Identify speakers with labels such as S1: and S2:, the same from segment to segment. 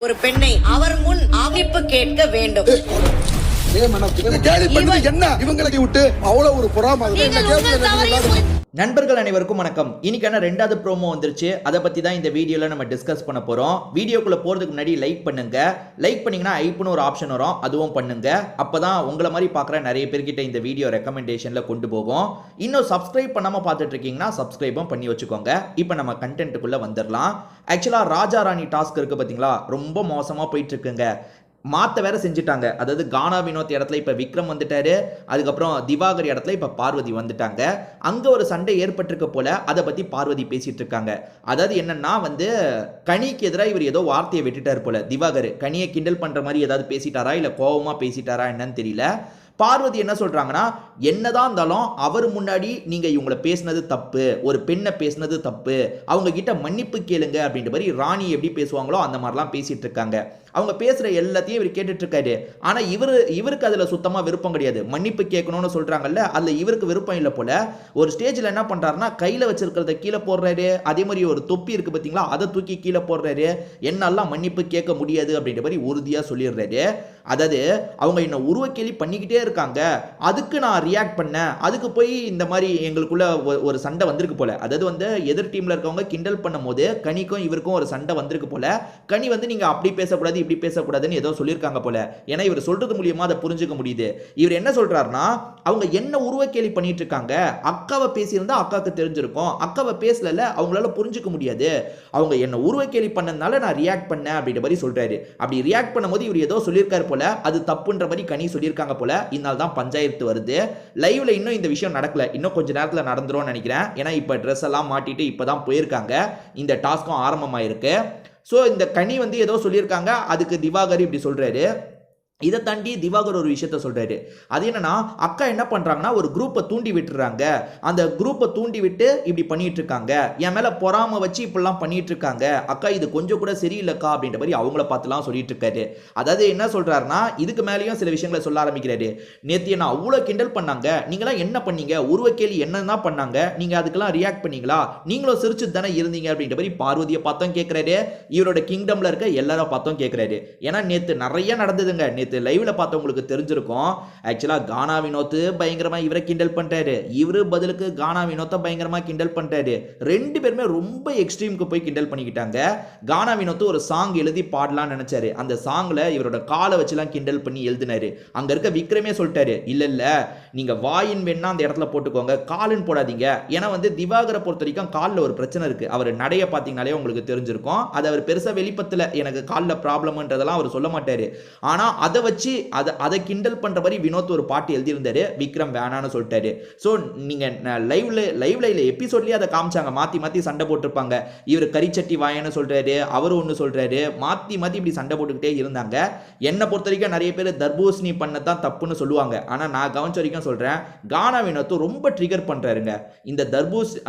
S1: ஒரு பெண்ணை அவர் முன் மன்னிப்பு கேட்க வேண்டும்.
S2: நண்பர்கள் அனைவருக்கும் வணக்கம். இன்னைக்கான ரெண்டாவது ப்ரோமோ வந்துருச்சு. அதை பத்தி தான் இந்த வீடியோல நம்ம டிஸ்கஸ் பண்ண போறோம். வீடியோக்குள்ள போறதுக்கு முன்னாடி லைக் பண்ணுங்க. லைக் பண்ணீங்கன்னா ஐப்னு ஒரு ஆப்ஷன் வரும், அதுவும் பண்ணுங்க. அப்பதான் உங்களை மாதிரி பார்க்குற நிறைய பேர்கிட்ட இந்த வீடியோ ரெக்கமெண்டேஷன்ல கொண்டு போகும். இன்னும் சப்ஸ்கிரைப் பண்ணாம பார்த்துட்டு இருக்கீங்கன்னா சப்ஸ்கிரைபும் பண்ணி வச்சுக்கோங்க. இப்போ நம்ம கண்டென்ட்டுக்குள்ள வந்துடலாம். ஆக்சுவலா ராஜா ராணி டாஸ்க் இருக்கு பாத்தீங்களா, ரொம்ப மோசமா போயிட்டு இருக்குங்க. மாற்ற வேற செஞ்சுட்டாங்க. அதாவது கானா வினோத் இடத்துல இப்போ விக்ரம் வந்துட்டாரு, அதுக்கப்புறம் திவாகர் இடத்துல இப்போ பார்வதி வந்துட்டாங்க. அங்கே ஒரு சண்டை ஏற்பட்டிருக்க போல, அதை பற்றி பார்வதி பேசிட்டு இருக்காங்க. அதாவது என்னன்னா கனிக்கு எதிராக இவர் ஏதோ வார்த்தையை விட்டுட்டார் போல. திவாகர் கனியை கிண்டல் பண்ணுற மாதிரி ஏதாவது பேசிட்டாரா இல்லை கோபமாக பேசிட்டாரா என்னன்னு தெரியல. பார்வதி என்ன சொல்றாங்கன்னா, என்னதான் இருந்தாலும் அவர் முன்னாடி நீங்க இவங்களை பேசினது தப்பு, ஒரு பெண்ணை பேசினது தப்பு, அவங்க கிட்ட மன்னிப்பு கேளுங்க அப்படின்ற மாதிரி ராணி எப்படி பேசுவாங்களோ அந்த மாதிரிலாம் பேசிட்டு இருக்காங்க. அவங்க பேசுற எல்லாத்தையும் இவர் கேட்டுட்டு இருக்காரு. ஆனா இவருக்கு அதுல சுத்தமா விருப்பம் கிடையாது. மன்னிப்பு கேட்கணும்னு சொல்றாங்கல்ல, அதுல இவருக்கு விருப்பம் இல்லை போல. ஒரு ஸ்டேஜ்ல என்ன பண்றாருன்னா, கையில வச்சிருக்கிறத கீழே போடுறாரு. அதே மாதிரி ஒரு தொப்பி இருக்கு பாத்தீங்களா, அதை தூக்கி கீழே போடுறாரு. என்னெல்லாம் மன்னிப்பு கேட்க முடியாது அப்படின்ற மாதிரி உறுதியா சொல்லிடுறாரு. அதாவது அவங்க என்ன உருவக்கேலி பண்ணிக்கிட்டே இருக்காங்க, அதுக்கு நான் ரியாக்ட் பண்ணேன், அதுக்கு போய் இந்த மாதிரி எங்களுக்குள்ள ஒரு சண்டை வந்திருக்கு போல. அதாவது எதிர் டீம்ல இருக்கவங்க கிண்டல் பண்ணும் போது கனிக்கும் இவருக்கும் ஒரு சண்டை வந்திருக்கு போல. கனி நீங்க அப்படி பேசக்கூடாது இப்படி பேசக்கூடாதுன்னு ஏதோ சொல்லியிருக்காங்க போல. ஏன்னா இவர் சொல்றது மூலியமா அதை புரிஞ்சுக்க முடியுது. இவர் என்ன சொல்றாருன்னா, அவங்க என்ன உருவக்கேலி பண்ணிட்டு இருக்காங்க, அக்காவை பேசியிருந்தா அக்காவுக்கு தெரிஞ்சிருக்கும், அக்காவை பேசல அவங்களால புரிஞ்சுக்க முடியாது, அவங்க என்ன உருவக்கேலி பண்ணதுனால நான் ரியாக்ட் பண்ணேன் அப்படின்ற மாதிரி சொல்றாரு. அப்படி ரியாக்ட் பண்ணும்போது இவர் ஏதோ சொல்லியிருக்காரு போல, அது தப்புன்ற மாதிரி கனி சொல்லியிருக்காங்க போல. இதனால தான் பஞ்சாயத்து வருது. லைவ்ல இன்னும் இந்த விஷயம் நடக்கல, இன்னும் கொஞ்ச நேரத்தில் நடந்துரும் நினைக்கிறேன். ஏன்னா இப்ப ட்ரெஸ் எல்லாம் மாட்டிட்டு இப்பதான் போயிருக்காங்க. இந்த டாஸ்க்கும் ஆரம்பமாயிருக்கு. ஸோ இந்த கனி ஏதோ சொல்லியிருக்காங்க, அதுக்கு திவாகர் இப்படி சொல்றாரு. இதை தாண்டி திவாகர் ஒரு விஷயத்த சொல்றாரு. அது என்னன்னா, அக்கா என்ன பண்றாங்கன்னா ஒரு குரூப்பை தூண்டி விட்டுறாங்க, அந்த குரூப்பை தூண்டி விட்டு இப்படி பண்ணிட்டு இருக்காங்க, என் மேல பொறாம வச்சு இப்படிலாம் பண்ணிட்டு இருக்காங்க, அக்கா இது கொஞ்சம் கூட சரியில்லைக்கா அப்படின்ற மாதிரி அவங்கள பார்த்துலாம் சொல்லிட்டு இருக்காரு. அதாவது என்ன சொல்றாருன்னா, இதுக்கு மேலேயும் சில விஷயங்களை சொல்ல ஆரம்பிக்கிறாரு. நேற்று என்ன அவ்வளோ கிண்டல் பண்ணாங்க, நீங்களாம் என்ன பண்ணீங்க, உருவக்கேலி என்னதான் பண்ணாங்க, நீங்க அதுக்கெல்லாம் ரியாக்ட் பண்ணீங்களா, நீங்களும் சிரிச்சு தானே இருந்தீங்க அப்படின்ற மாதிரி பார்வதியை பார்த்தோம் கேட்கிறாரு. இவரோட கிங்டம்ல இருக்க எல்லாரும் பார்த்தோம் கேட்கிறாரு. ஏன்னா நேற்று நிறைய நடந்ததுங்க. லைவ்ல பார்த்தவங்களுக்கு தெரிஞ்சிருக்கும். ஆக்சுவலா கானா வினோத் பயங்கரமா இவரை கிண்டல் பண்றாரு, இவரு பதிலுக்கு கானா வினோத்தை பயங்கரமா கிண்டல் பண்றாரு. ரெண்டு பேருமே ரொம்ப எக்ஸ்ட்ரீமுக்கு போய் கிண்டல் பண்ணிக்கிட்டாங்க. கானா வினோத் ஒரு சாங் எழுதி பாடலாம்னு நினைச்சாரு. அந்த சாங்ல இவரோட காலை வச்சுலாம் கிண்டல் பண்ணி எழுதினாரு. அங்க இருக்க விக்ரமே சொல்லிட்டாரு, இல்ல நீங்க வாயின் வேணா அந்த இடத்துல போட்டுக்கோங்க, காலுன்னு போடாதீங்க. ஏன்னா திவாகரை பொறுத்த வரைக்கும் காலில் ஒரு பிரச்சனை இருக்கு. அவர் நடைய பார்த்தீங்கனாலே உங்களுக்கு தெரிஞ்சிருக்கும். அது அவர் பெருசா வெளிப்பத்துல எனக்கு காலில் ப்ராப்ளம்ன்றதெல்லாம் அவர் சொல்ல மாட்டாரு. ஆனா அதை வச்சு அதை கிண்டல் பண்ற மாதிரி வினோத் ஒரு பாட்டு எழுதியிருந்தாரு. விக்ரம் வேணான்னு சொல்லிட்டாரு. ஸோ நீங்க லைவ்ல எபிசோட்லயே அதை காமிச்சாங்க, மாத்தி சண்டை போட்டிருப்பாங்க. இவர் கரிச்சட்டி வாயன்னு சொல்றாரு, அவரு ஒன்று சொல்றாரு, மாத்தி இப்படி சண்டை போட்டுக்கிட்டே இருந்தாங்க. என்னை பொறுத்த வரைக்கும் நிறைய பேர் தர்பூசணி பண்ணதான் தப்புன்னு சொல்லுவாங்க. ஆனா நான் கவனிச்ச வரைக்கும் சொல்றேன், கானா வினோத் ரொம்ப ட்ரிகர் பண்றாருங்க. இந்த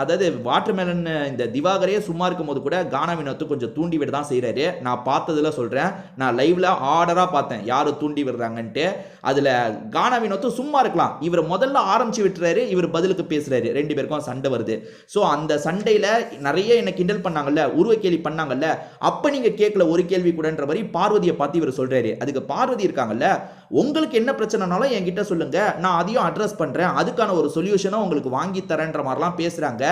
S2: அதாவது வாட்டர் மெலன் இந்த திவாகரே சும்மா இருக்கும் போது கூட கானா வினோத் கொஞ்சம் தூண்டி விட தான் செய்யறாரு. நான் பார்த்ததுல சொல்றேன், நான் லைவ்ல ஆர்டரா பார்த்தேன் யாரு தூண்டி விடுறாங்கன்ட்டு. அதுல கானா வினோத் சும்மா இருக்கலாம், இவர் முதல்ல ஆரம்பிச்சு விட்டுறாரு, இவர் பதிலுக்கு பேசுறாரு, ரெண்டு பேருக்கும் சண்டை வருது. சோ அந்த சண்டையில நிறைய என்ன கிண்டல் பண்ணாங்கல்ல, உருவக்கேலி பண்ணாங்கல்ல, அப்ப நீங்க கேட்கல ஒரு கேள்வி கூடன்ற மாதிரி பார்வதியை பார்த்து இவர் சொல்றாரு. அதுக்கு பார்வதி இருக்காங்கல்ல, உங்களுக்கு என்ன பிரச்சனைனாலும் என்கிட்ட சொல்லுங்க, நான் அதையும் அட்ரஸ் பண்றேன், அதுக்கான ஒரு சொல்யூஷனும் உங்களுக்கு வாங்கி தரேன்ற மாதிரிலாம் பேசுறாங்க.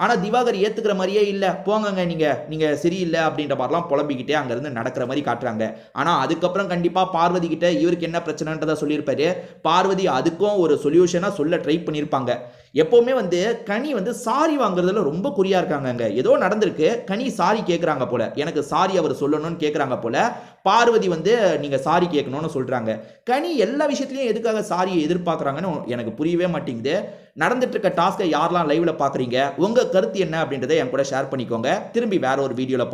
S2: ஆனா திவாகர் ஏத்துக்கிற மாதிரியே இல்ல, போங்க நீங்க சரியில்லை அப்படின்ற மாதிரிலாம் புலம்பிக்கிட்டே அங்க இருந்து நடக்கிற மாதிரி காட்டுறாங்க. ஆனா அதுக்கப்புறம் கண்டிப்பா பார்வதி கிட்ட இவருக்கு என்ன பிரச்சனைன்றதை சொல்லியிருப்பாரு. பார்வதி அதுக்கும் ஒரு சொல்யூஷனா சொல்ல ட்ரை பண்ணியிருப்பாங்க. எப்பவுமே கனி சாரி வாங்குறதுல ரொம்ப குறியா இருக்காங்க. ஏதோ நடந்திருக்கு, கனி சாரி கேட்கறாங்க போல, எனக்கு சாரி அவர் சொல்லணும்னு கேட்கறாங்க போல. பார்வதி நீங்க சாரி கேட்கணும்னு சொல்றாங்க. கனி எல்லா விஷயத்திலையும் எதுக்காக சாரியை எதிர்பார்க்கறாங்கன்னு எனக்கு புரியவே மாட்டேங்குது. நடந்துட்டு இருக்க டாஸ்கை யாரெல்லாம் லைவ்ல பாக்குறீங்க, உங்க கருத்து என்ன அப்படின்றத என் கூட ஷேர் பண்ணிக்கோங்க. திரும்பி வேற ஒரு வீடியோல